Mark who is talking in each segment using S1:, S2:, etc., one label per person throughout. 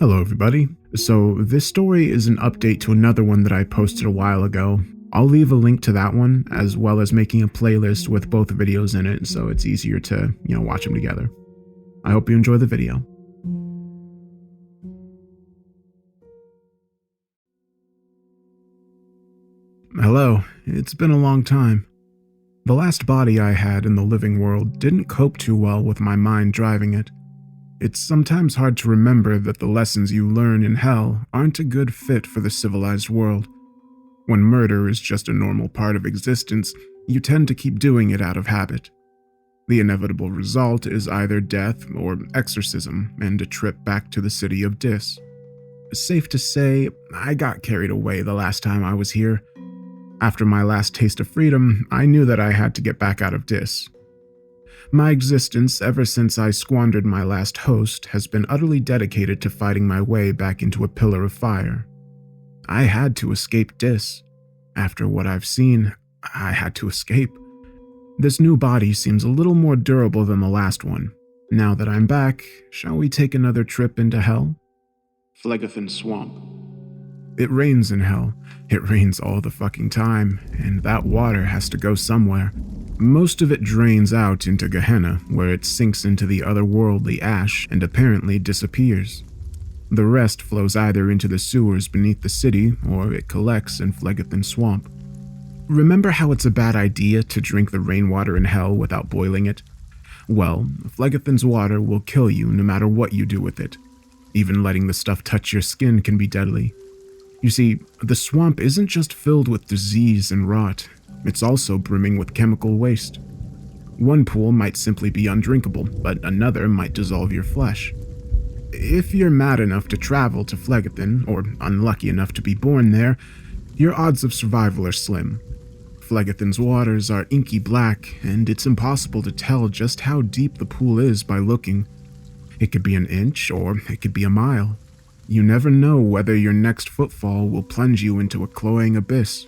S1: Hello everybody. So this story is an update to another one that I posted a while ago. I'll leave a link to that one as well as making a playlist with both videos in it so it's easier to, watch them together. I hope you enjoy the video. Hello, it's been a long time. The last body I had in the living world didn't cope too well with my mind driving it. It's sometimes hard to remember that the lessons you learn in hell aren't a good fit for the civilized world. When murder is just a normal part of existence, you tend to keep doing it out of habit. The inevitable result is either death or exorcism and a trip back to the city of Dis. Safe to say, I got carried away the last time I was here. After my last taste of freedom, I knew that I had to get back out of Dis. My existence ever since I squandered my last host has been utterly dedicated to fighting my way back into a pillar of fire. I had to escape Dis. After what I've seen, I had to escape. This new body seems a little more durable than the last one. Now that I'm back, shall we take another trip into hell? Phlegethon Swamp. It rains in hell. It rains all the fucking time, and that water has to go somewhere. Most of it drains out into Gehenna, where it sinks into the otherworldly ash and apparently disappears. The rest flows either into the sewers beneath the city, or it collects in Phlegethon Swamp. Remember how it's a bad idea to drink the rainwater in hell without boiling it? Well, Phlegethon's water will kill you no matter what you do with it. Even letting the stuff touch your skin can be deadly. You see, the swamp isn't just filled with disease and rot. It's also brimming with chemical waste. One pool might simply be undrinkable, but another might dissolve your flesh. If you're mad enough to travel to Phlegethon, or unlucky enough to be born there, your odds of survival are slim. Phlegethon's waters are inky black, and it's impossible to tell just how deep the pool is by looking. It could be an inch, or it could be a mile. You never know whether your next footfall will plunge you into a cloying abyss.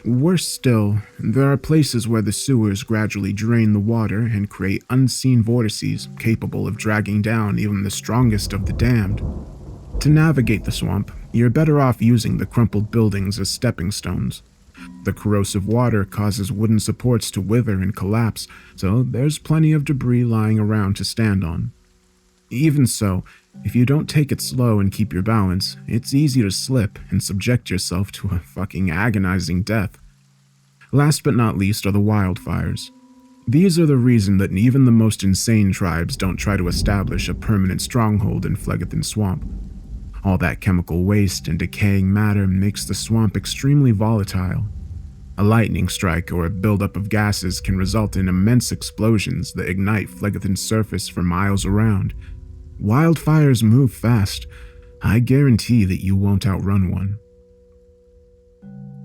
S1: Worse still, there are places where the sewers gradually drain the water and create unseen vortices capable of dragging down even the strongest of the damned. To navigate the swamp, you're better off using the crumpled buildings as stepping stones. The corrosive water causes wooden supports to wither and collapse, so there's plenty of debris lying around to stand on. Even so, if you don't take it slow and keep your balance, it's easy to slip and subject yourself to a fucking agonizing death. Last but not least are the wildfires. These are the reason that even the most insane tribes don't try to establish a permanent stronghold in Phlegethon Swamp. All that chemical waste and decaying matter makes the swamp extremely volatile. A lightning strike or a buildup of gases can result in immense explosions that ignite Phlegethon's surface for miles around. Wildfires move fast. I guarantee that you won't outrun one.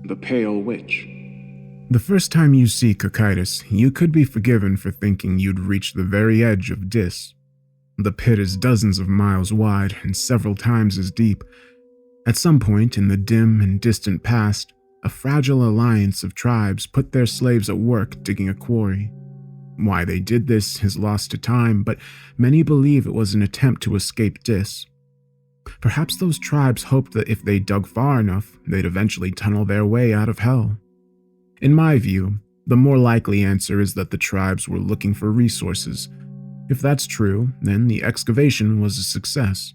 S1: The Pale Witch. The first time you see Cocytus, you could be forgiven for thinking you'd reached the very edge of Dis. The pit is dozens of miles wide and several times as deep. At some point in the dim and distant past, a fragile alliance of tribes put their slaves at work digging a quarry. Why they did this is lost to time, but many believe it was an attempt to escape Dis. Perhaps those tribes hoped that if they dug far enough, they'd eventually tunnel their way out of hell. In my view, the more likely answer is that the tribes were looking for resources. If that's true, then the excavation was a success.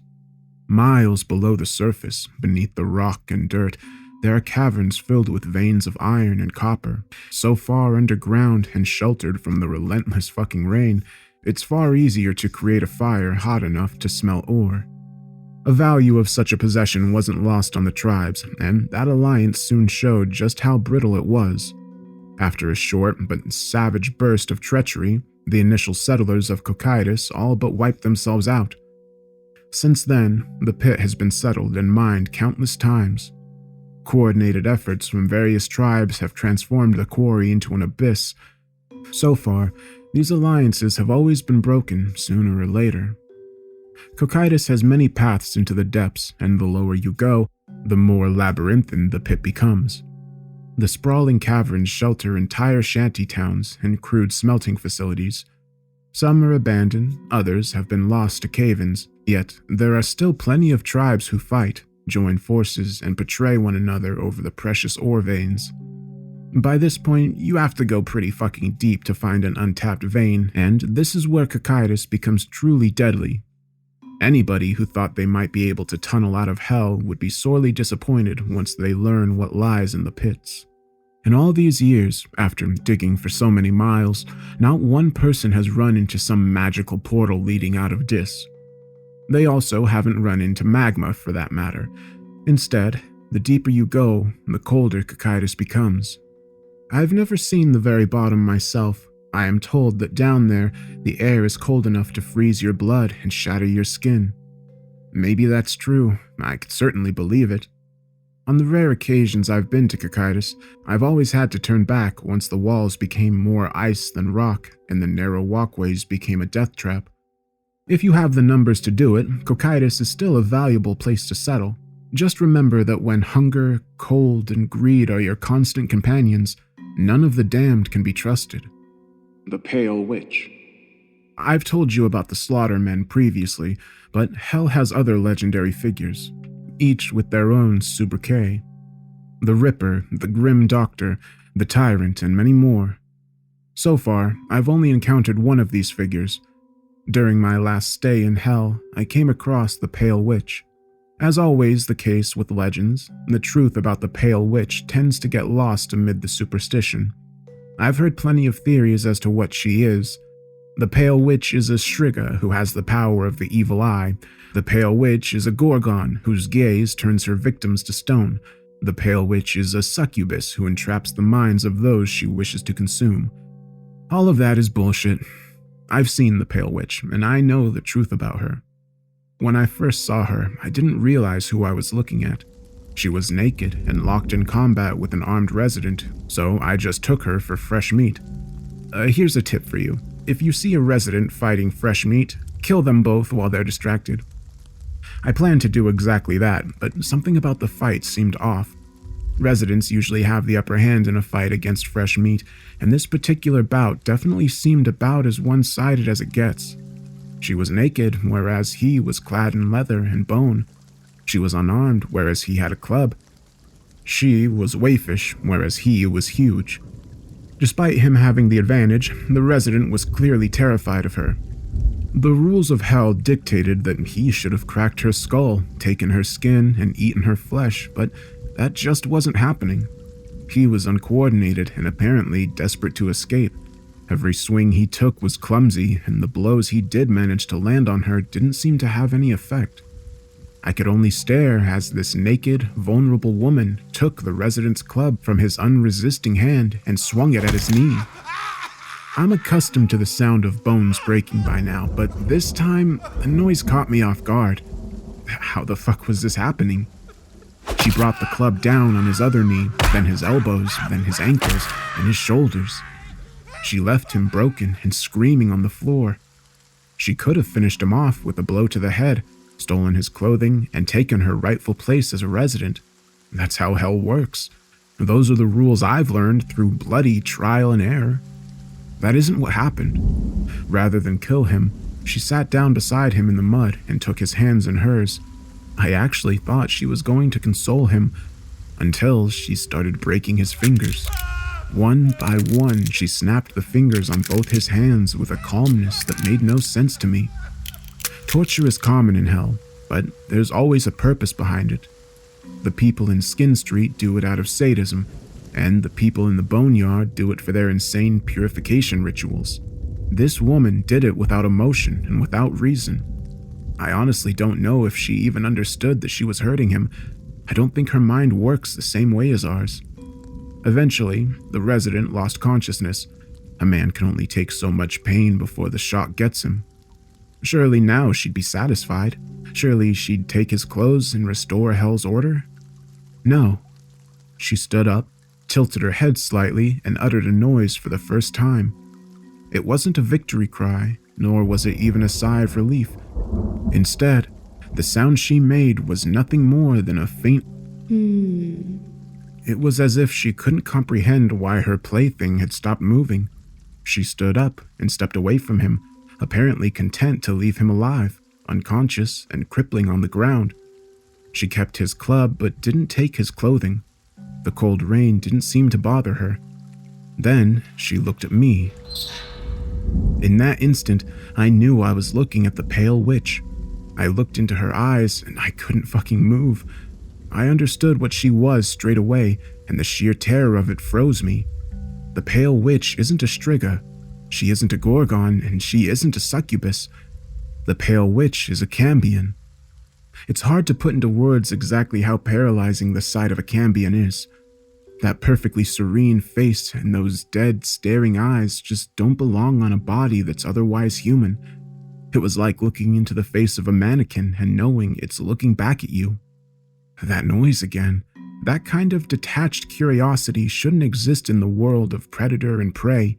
S1: Miles below the surface, beneath the rock and dirt, there are caverns filled with veins of iron and copper, so far underground and sheltered from the relentless fucking rain, it's far easier to create a fire hot enough to smell ore. A value of such a possession wasn't lost on the tribes, and that alliance soon showed just how brittle it was. After a short but savage burst of treachery, the initial settlers of Cocytus all but wiped themselves out. Since then, the pit has been settled and mined countless times. Coordinated efforts from various tribes have transformed the quarry into an abyss. So far, these alliances have always been broken sooner or later. Cocytus has many paths into the depths, and the lower you go, the more labyrinthine the pit becomes. The sprawling caverns shelter entire shanty towns and crude smelting facilities. Some are abandoned, others have been lost to cave-ins, Yet, there are still plenty of tribes who fight, join forces, and betray one another over the precious ore veins. By this point, you have to go pretty fucking deep to find an untapped vein, and this is where Cocytus becomes truly deadly. Anybody who thought they might be able to tunnel out of hell would be sorely disappointed once they learn what lies in the pits. In all these years, after digging for so many miles, not one person has run into some magical portal leading out of Dis. They also haven't run into magma, for that matter. Instead, the deeper you go, the colder Cocytus becomes. I've never seen the very bottom myself. I am told that down there, the air is cold enough to freeze your blood and shatter your skin. Maybe that's true. I could certainly believe it. On the rare occasions I've been to Cocytus, I've always had to turn back once the walls became more ice than rock and the narrow walkways became a death trap. If you have the numbers to do it, Cocytus is still a valuable place to settle. Just remember that when hunger, cold, and greed are your constant companions, none of the damned can be trusted. The Pale Witch. I've told you about the Slaughtermen previously, but hell has other legendary figures, each with their own sobriquet. The Ripper, the Grim Doctor, the Tyrant, and many more. So far, I've only encountered one of these figures. During my last stay in hell, I came across the Pale Witch. As always the case with legends, the truth about the Pale Witch tends to get lost amid the superstition. I've heard plenty of theories as to what she is. The Pale Witch is a Striga who has the power of the evil eye. The Pale Witch is a Gorgon whose gaze turns her victims to stone. The Pale Witch is a succubus who entraps the minds of those she wishes to consume. All of that is bullshit. I've seen the Pale Witch, and I know the truth about her. When I first saw her, I didn't realize who I was looking at. She was naked and locked in combat with an armed resident, so I just took her for fresh meat. Here's a tip for you. If you see a resident fighting fresh meat, kill them both while they're distracted. I planned to do exactly that, but something about the fight seemed off. Residents usually have the upper hand in a fight against fresh meat, and this particular bout definitely seemed about as one-sided as it gets. She was naked, whereas he was clad in leather and bone. She was unarmed, whereas he had a club. She was waifish, whereas he was huge. Despite him having the advantage, the resident was clearly terrified of her. The rules of hell dictated that he should have cracked her skull, taken her skin, and eaten her flesh, but that just wasn't happening. He was uncoordinated and apparently desperate to escape. Every swing he took was clumsy, and the blows he did manage to land on her didn't seem to have any effect. I could only stare as this naked, vulnerable woman took the resident's club from his unresisting hand and swung it at his knee. I'm accustomed to the sound of bones breaking by now, but this time, the noise caught me off guard. How the fuck was this happening? She brought the club down on his other knee, then his elbows, then his ankles, and his shoulders. She left him broken and screaming on the floor. She could have finished him off with a blow to the head, stolen his clothing, and taken her rightful place as a resident. That's how hell works. Those are the rules I've learned through bloody trial and error. That isn't what happened. Rather than kill him, she sat down beside him in the mud and took his hands in hers. I actually thought she was going to console him, until she started breaking his fingers. One by one, she snapped the fingers on both his hands with a calmness that made no sense to me. Torture is common in hell, but there's always a purpose behind it. The people in Skin Street do it out of sadism, and the people in the Boneyard do it for their insane purification rituals. This woman did it without emotion and without reason. I honestly don't know if she even understood that she was hurting him. I don't think her mind works the same way as ours. Eventually, the resident lost consciousness. A man can only take so much pain before the shock gets him. Surely now she'd be satisfied. Surely she'd take his clothes and restore hell's order? No. She stood up, tilted her head slightly, and uttered a noise for the first time. It wasn't a victory cry, nor was it even a sigh of relief. Instead, the sound she made was nothing more than a faint It was as if she couldn't comprehend why her plaything had stopped moving. She stood up and stepped away from him, apparently content to leave him alive. unconscious and crippling on the ground. She kept his club but didn't take his clothing. The cold rain didn't seem to bother her. Then she looked at me. In that instant, I knew I was looking at the pale witch. I looked into her eyes and I couldn't fucking move. I understood what she was straight away, and the sheer terror of it froze me. The pale witch isn't a striga. She isn't a gorgon, and she isn't a succubus. The pale witch is a cambion. It's hard to put into words exactly how paralyzing the sight of a cambion is. That perfectly serene face and those dead, staring eyes just don't belong on a body that's otherwise human. It was like looking into the face of a mannequin and knowing it's looking back at you. That noise again. That kind of detached curiosity shouldn't exist in the world of predator and prey.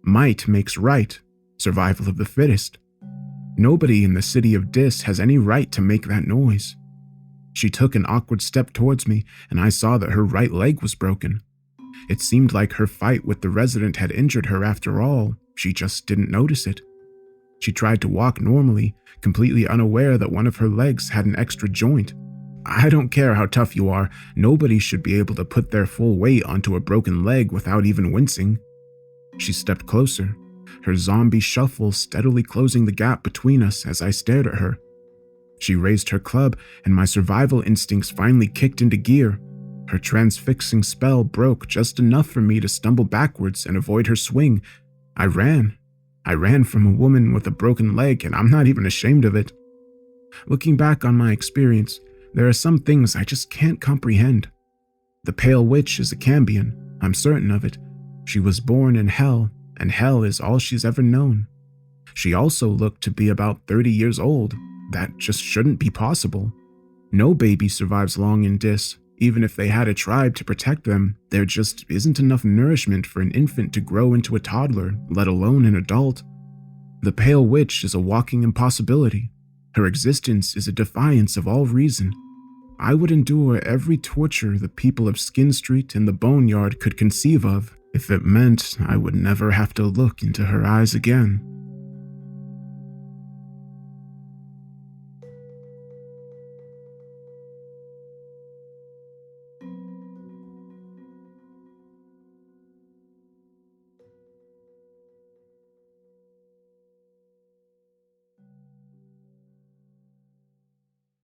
S1: Might makes right. Survival of the fittest. Nobody in the city of Dis has any right to make that noise. She took an awkward step towards me, and I saw that her right leg was broken. It seemed like her fight with the resident had injured her after all. She just didn't notice it. She tried to walk normally, completely unaware that one of her legs had an extra joint. I don't care how tough you are, nobody should be able to put their full weight onto a broken leg without even wincing. She stepped closer, her zombie shuffle steadily closing the gap between us as I stared at her. She raised her club, and my survival instincts finally kicked into gear. Her transfixing spell broke just enough for me to stumble backwards and avoid her swing. I ran. I ran from a woman with a broken leg, and I'm not even ashamed of it. Looking back on my experience, there are some things I just can't comprehend. The pale witch is a cambion, I'm certain of it. She was born in hell, and hell is all she's ever known. She also looked to be about 30 years old. That just shouldn't be possible. No baby survives long in Dis. Even if they had a tribe to protect them, there just isn't enough nourishment for an infant to grow into a toddler, let alone an adult. The pale witch is a walking impossibility. Her existence is a defiance of all reason. I would endure every torture the people of Skin Street and the Boneyard could conceive of if it meant I would never have to look into her eyes again.